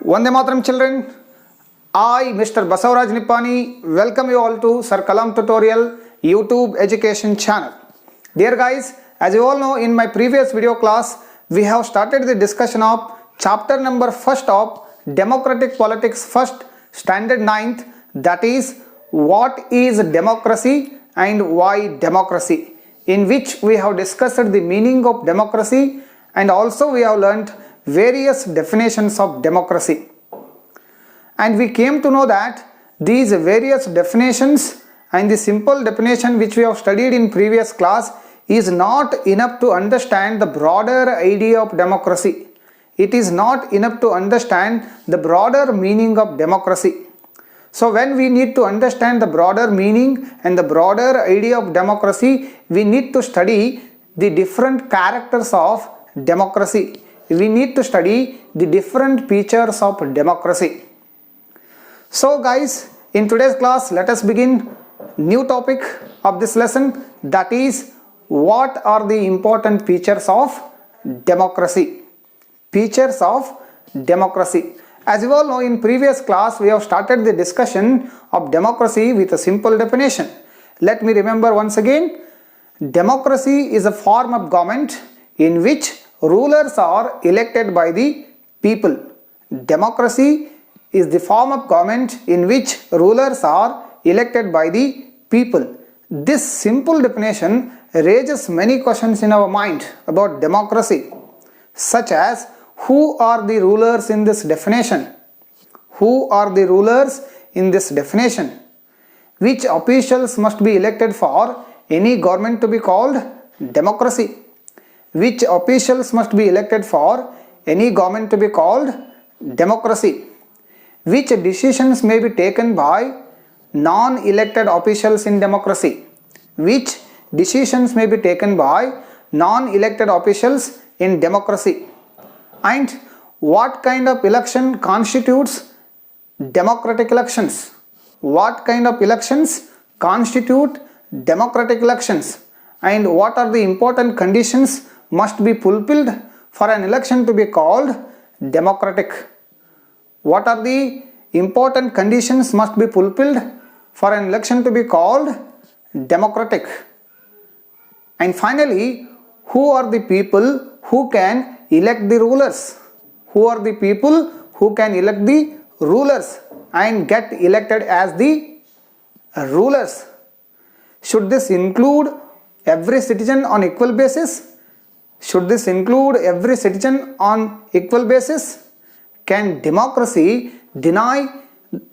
Vande Mataram children, I, Mr. Basavaraj Nippani, welcome you all to Sir Kalam Tutorial YouTube education channel. Dear guys, as you all know, in my previous video class, we have started the discussion of chapter number 1st of Democratic Politics First, Standard 9th, that is, what is democracy and why democracy, in which we have discussed the meaning of democracy and also we have learnt various definitions of democracy. And we came to know that these various definitions and the simple definition which we have studied in previous class is not enough to understand the broader idea of democracy. It is not enough to understand the broader meaning of democracy. So when we need to understand the broader meaning and the broader idea of democracy, we need to study the different characters of democracy. We need to study the different features of democracy. So guys, in today's class, let us begin new topic of this lesson, that is, what are the important features of democracy? Features of democracy. As you all know, in previous class we have started the discussion of democracy with a simple definition. Let me remember once again. Democracy is a form of government in which rulers are elected by the people. Democracy is the form of government in which rulers are elected by the people. This simple definition raises many questions in our mind about democracy, such as who are the rulers in this definition? Who are the rulers in this definition? Which officials must be elected for any government to be called democracy? Which officials must be elected for any government to be called democracy? Which decisions may be taken by non-elected officials in democracy? Which decisions may be taken by non-elected officials in democracy? And what kind of election constitutes democratic elections? What kind of elections constitute democratic elections? And what are the important conditions must be fulfilled for an election to be called democratic? What are the important conditions must be fulfilled for an election to be called democratic? And finally, who are the people who can elect the rulers? Who are the people who can elect the rulers and get elected as the rulers? Should this include every citizen on equal basis? Should this include every citizen on equal basis? Can democracy deny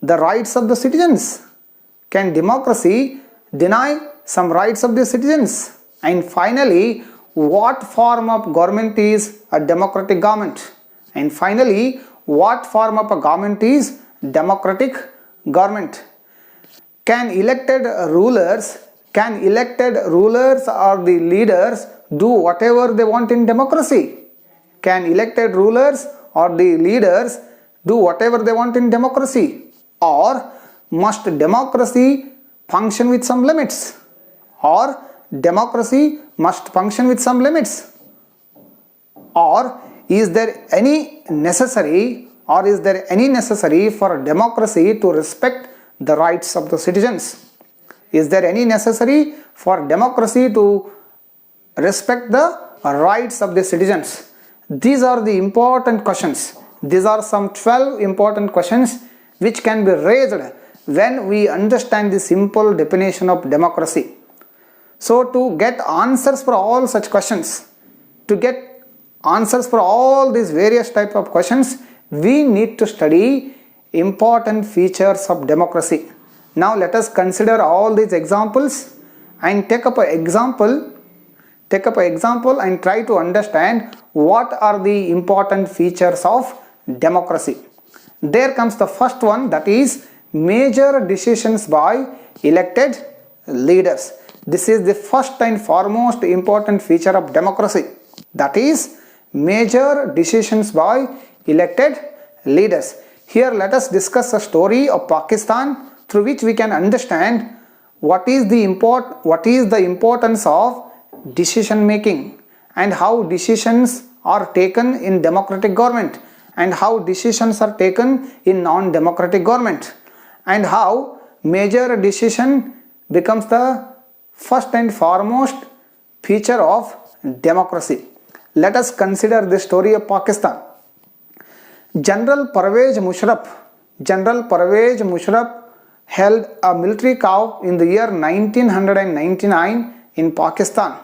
the rights of the citizens? Can democracy deny some rights of the citizens? And finally, what form of government is a democratic government? And finally, what form of a government is democratic government? Can elected rulers or the leaders do whatever they want in democracy? Can elected rulers or the leaders do whatever they want in democracy? Or must democracy function with some limits? Or democracy must function with some limits? Or is there any necessary for democracy to respect the rights of the citizens? Is there any necessary for democracy to respect the rights of the citizens? These are the important questions. These are some 12 important questions which can be raised when we understand the simple definition of democracy. So to get answers for all such questions, to get answers for all these various types of questions, we need to study important features of democracy. Now let us consider all these examples and take up an example and try to understand what are the important features of democracy. There comes the first one, that is major decisions by elected leaders. This is the first and foremost important feature of democracy, that is major decisions by elected leaders. Here let us discuss a story of Pakistan through which we can understand what is the importance of decision making and how decisions are taken in democratic government and how decisions are taken in non-democratic government, and how major decision becomes the first and foremost feature of democracy. Let us consider the story of Pakistan. General Parvez Musharraf held a military coup in the year 1999 in Pakistan.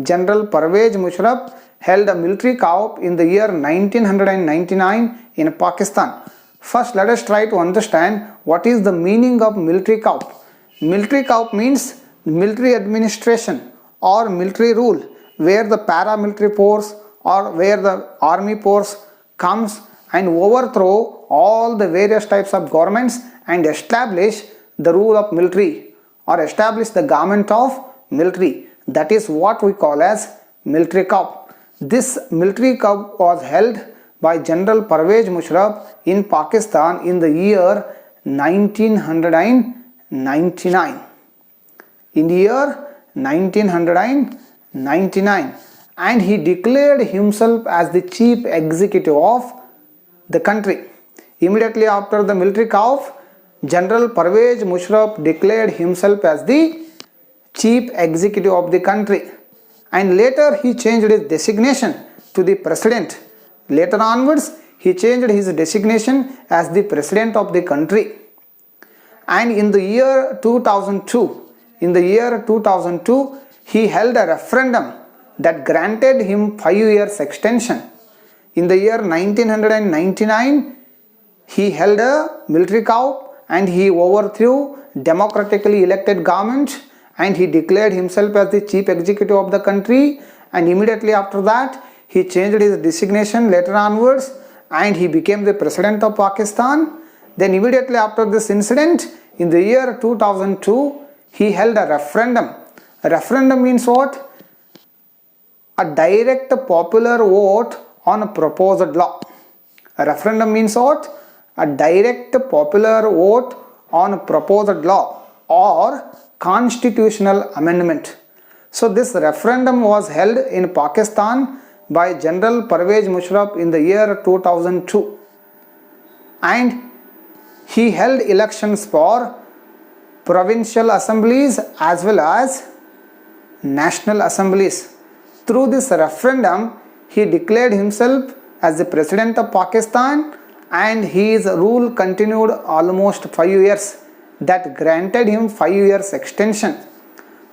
General Parvez Musharraf held a military coup in the year 1999 in Pakistan. First, let us try to understand what is the meaning of military coup. Military coup means military administration or military rule, where the paramilitary force or where the army force comes and overthrow all the various types of governments and establish the rule of military or establish the government of military. That is what we call as military coup. This military coup was held by General Parvez Musharraf in Pakistan in the year 1999. In the year 1999, and he declared himself as the chief executive of the country. Immediately after the military coup, General Parvez Musharraf declared himself as the chief executive of the country, and later he changed his designation to the president. Later onwards, he changed his designation as the president of the country. And in the year 2002, he held a referendum that granted him 5 years extension. In the year 1999, he held a military coup and he overthrew democratically elected government, and he declared himself as the chief executive of the country, and immediately after that he changed his designation later onwards and he became the president of Pakistan. Then immediately after this incident, in the year 2002, he held a referendum. A referendum means what? A direct popular vote on a proposed law. A referendum means what? A direct popular vote on a proposed law or constitutional amendment. So this referendum was held in Pakistan by General Parvez Musharraf in the year 2002, and he held elections for provincial assemblies as well as national assemblies. Through this referendum, he declared himself as the president of Pakistan, and his rule continued almost 5 years. That granted him 5 years extension.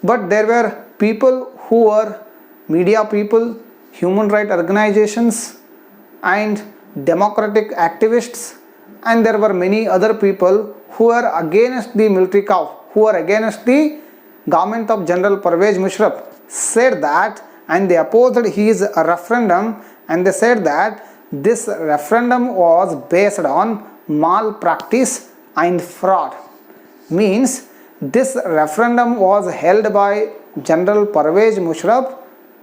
But there were people who were media people, human rights organizations and democratic activists, and there were many other people who were against the military coup, who were against the government of General Parvez Musharraf, said that, and they opposed his referendum, and they said that this referendum was based on malpractice and fraud. Means this referendum was held by General Parvez Musharraf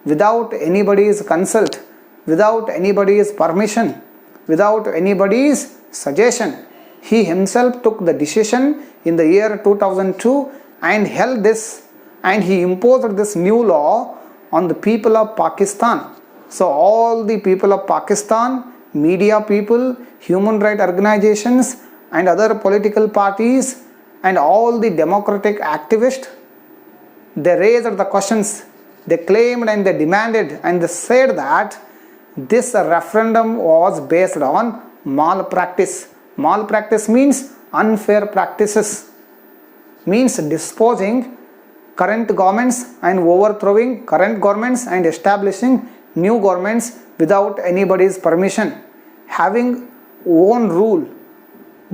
without anybody's consult, without anybody's permission, without anybody's suggestion. He himself took the decision in the year 2002 and held this, and he imposed this new law on the people of Pakistan. So all the people of Pakistan, media people, human rights organizations and other political parties and all the democratic activists, they raised the questions, they claimed and they demanded and they said that this referendum was based on malpractice. Malpractice means unfair practices, means disposing current governments and overthrowing current governments and establishing new governments without anybody's permission, having own rule,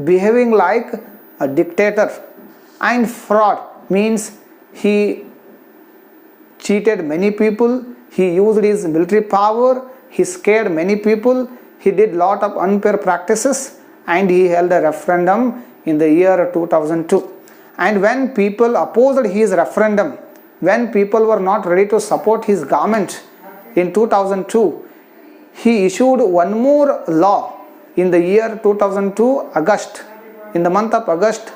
behaving like a dictator. And fraud means he cheated many people, he used his military power, he scared many people, he did lot of unfair practices, and he held a referendum in the year 2002. And when people opposed his referendum, when people were not ready to support his government in 2002, he issued one more law in the year 2002, August. In the month of August,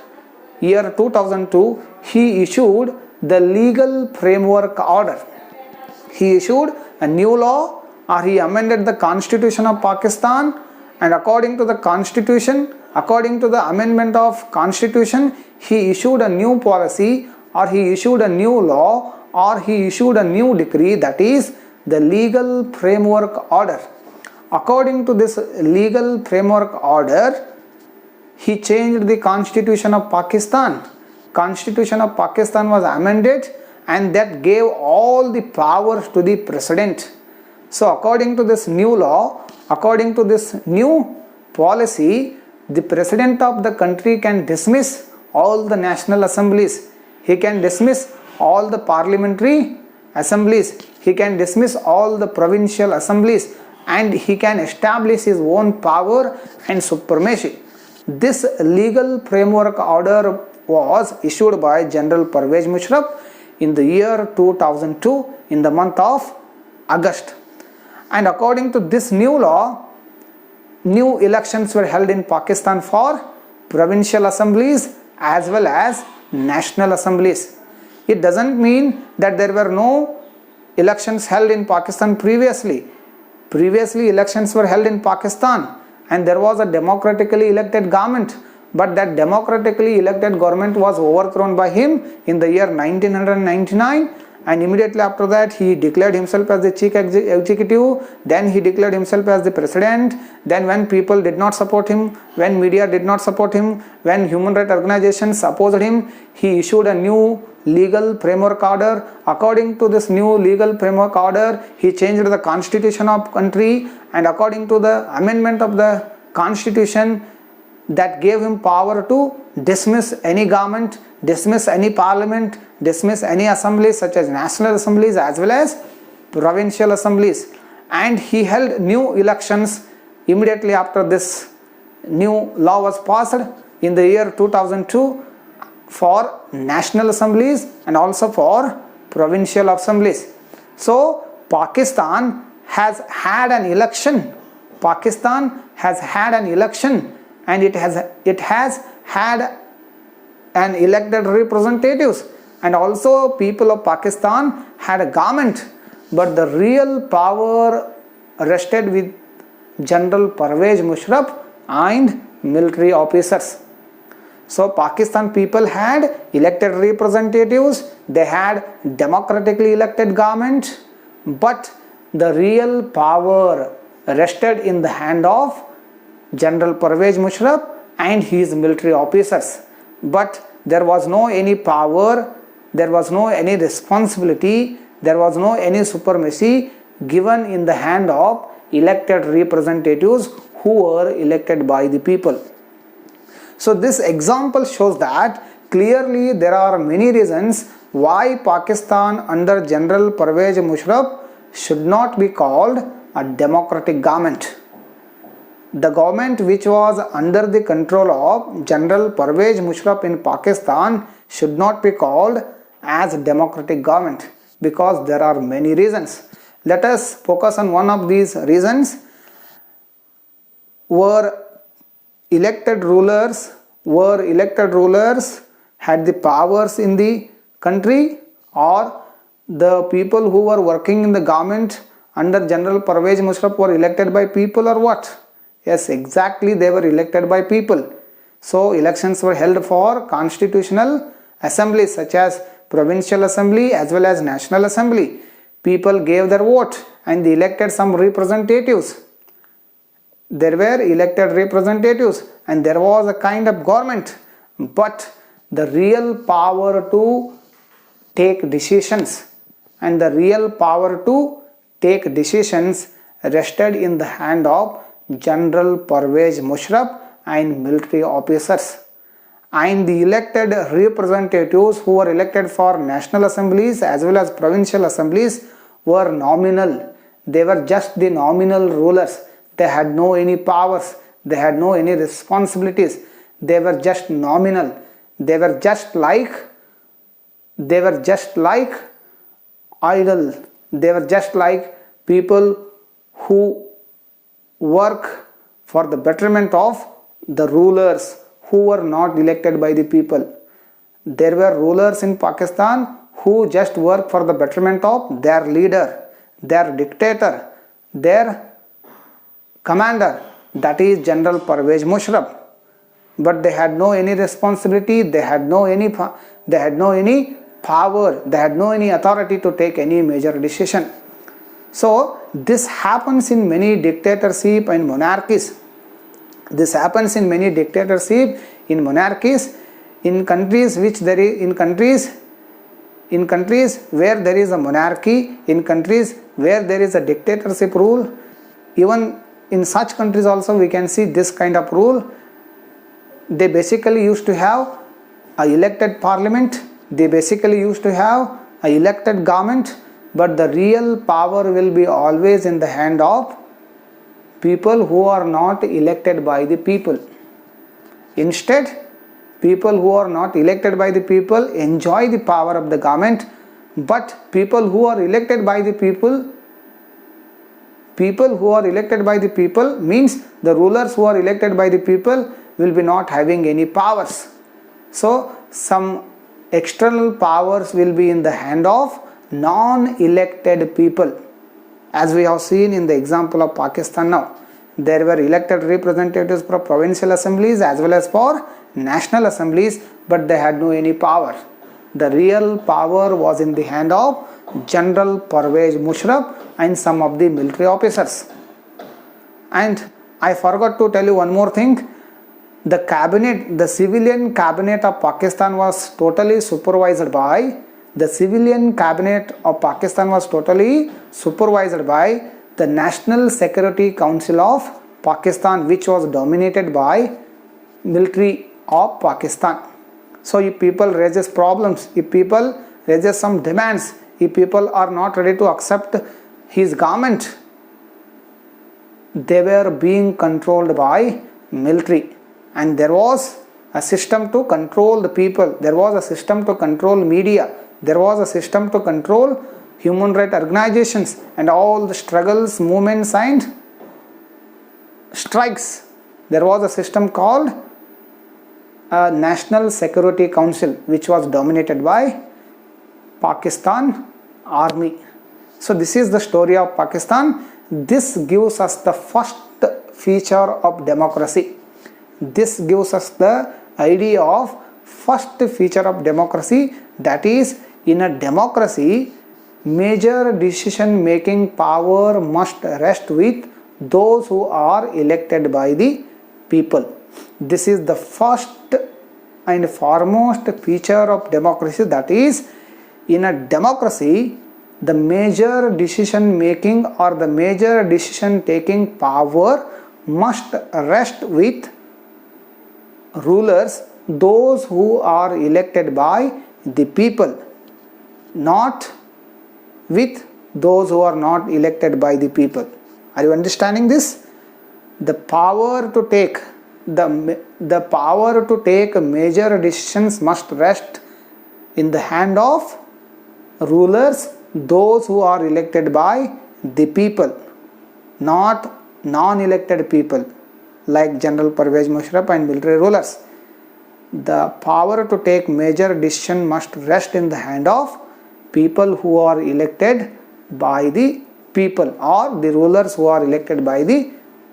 year 2002, he issued the legal framework order. He issued a new law, or he amended the constitution of Pakistan, and according to the constitution, according to the amendment of constitution, he issued a new policy, or he issued a new law, or he issued a new decree, that is the legal framework order. According to this legal framework order, he changed the constitution of Pakistan. Constitution of Pakistan was amended, and that gave all the powers to the president. So according to this new law, according to this new policy, the president of the country can dismiss all the national assemblies. He can dismiss all the parliamentary assemblies. He can dismiss all the provincial assemblies, and he can establish his own power and supremacy. This legal framework order was issued by General Pervez Musharraf in the year 2002 in the month of August. And according to this new law, new elections were held in Pakistan for provincial assemblies as well as national assemblies. It doesn't mean that there were no elections held in Pakistan previously. Previously elections were held in Pakistan and there was a democratically elected government, but that democratically elected government was overthrown by him in the year 1999, and immediately after that he declared himself as the chief executive, then he declared himself as the president. Then when people did not support him, when media did not support him, when human rights organizations opposed him, he issued a new legal framework order. According to this new legal framework order, he changed the constitution of country, and according to the amendment of the constitution, that gave him power to dismiss any government, dismiss any parliament, dismiss any assemblies such as national assemblies as well as provincial assemblies. And he held new elections immediately after this new law was passed in the year 2002 for national assemblies and also for provincial assemblies. So Pakistan has had an election. Pakistan has had an election, and it has had an elected representatives, and also people of Pakistan had a government, but the real power rested with General Pervez Musharraf and military officers. So Pakistan people had elected representatives, they had democratically elected government, but the real power rested in the hand of General Pervez Musharraf and his military officers. But there was no any power, there was no any responsibility, there was no any supremacy given in the hand of elected representatives who were elected by the people. So this example shows that clearly there are many reasons why Pakistan under General Pervez Musharraf should not be called a democratic government. The government which was under the control of General Pervez Musharraf in Pakistan should not be called as a democratic government because there are many reasons. Let us focus on one of these reasons. Were elected rulers had the powers in the country, or the people who were working in the government under General Pervez Musharraf were elected by people, or what? Yes, exactly, they were elected by people. So elections were held for constitutional assemblies such as provincial assembly as well as national assembly. People gave their vote and they elected some representatives. There were elected representatives and there was a kind of government, but the real power to take decisions and the real power to take decisions rested in the hand of General Pervez Musharraf and military officers. And the elected representatives who were elected for national assemblies as well as provincial assemblies were nominal. They were just the nominal rulers. They had no any powers. They had no any responsibilities. They were just nominal. They were just like idle. They were just like people who work for the betterment of the rulers who were not elected by the people. There were rulers in Pakistan who just work for the betterment of their leader, their dictator, their commander. that is General Pervez Musharraf. But they had no any responsibility, they had no any power, they had no any authority to take any major decision. So this happens in many dictatorship and monarchies. This happens in many dictatorship, in monarchies, in countries which there is in countries where there is a monarchy, in countries where there is a dictatorship rule. Even in such countries also we can see this kind of rule. They basically used to have a elected parliament, they basically used to have a elected government, but the real power will be always in the hand of people who are not elected by the people. Instead, people who are not elected by the people enjoy the power of the government, but people who are elected by the people means the rulers who are elected by the people will be not having any powers. So some external powers will be in the hand of non-elected people. As we have seen in the example of Pakistan now, there were elected representatives for provincial assemblies as well as for national assemblies, but they had no any power. The real power was in the hand of General Pervez Musharraf and some of the military officers. And I forgot to tell you one more thing. The civilian cabinet of Pakistan was totally supervised by the National Security Council of Pakistan, which was dominated by military of Pakistan. So if people raises problems, if people raises some demands, if people are not ready to accept his government, they were being controlled by military. And there was a system to control the people, there was a system to control media, there was a system to control human rights organizations and all the struggles, movements and strikes. There was a system called National Security Council, which was dominated by Pakistan Army. So this is the story of Pakistan. This gives us the first feature of democracy. This gives us the idea of first feature of democracy, that is, in a democracy, major decision making power must rest with those who are elected by the people. This is the first and foremost feature of democracy, that is, in a democracy, the major decision making or the major decision taking power must rest with rulers, those who are elected by the people, not with those who are not elected by the people. Are you understanding this? The power to take major decisions must rest in the hand of rulers, those who are elected by the people, not non-elected people like General Pervez Musharraf and military rulers. The power to take major decision must rest in the hand of people who are elected by the people, or the rulers who are elected by the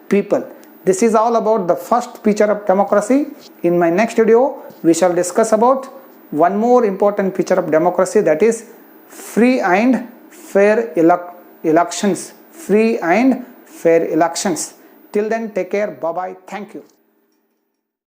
people. This is all about the first feature of democracy. In my next video, we shall discuss about one more important feature of democracy, that is free and fair elections. Free and fair elections. Till then, take care. Bye bye. Thank you.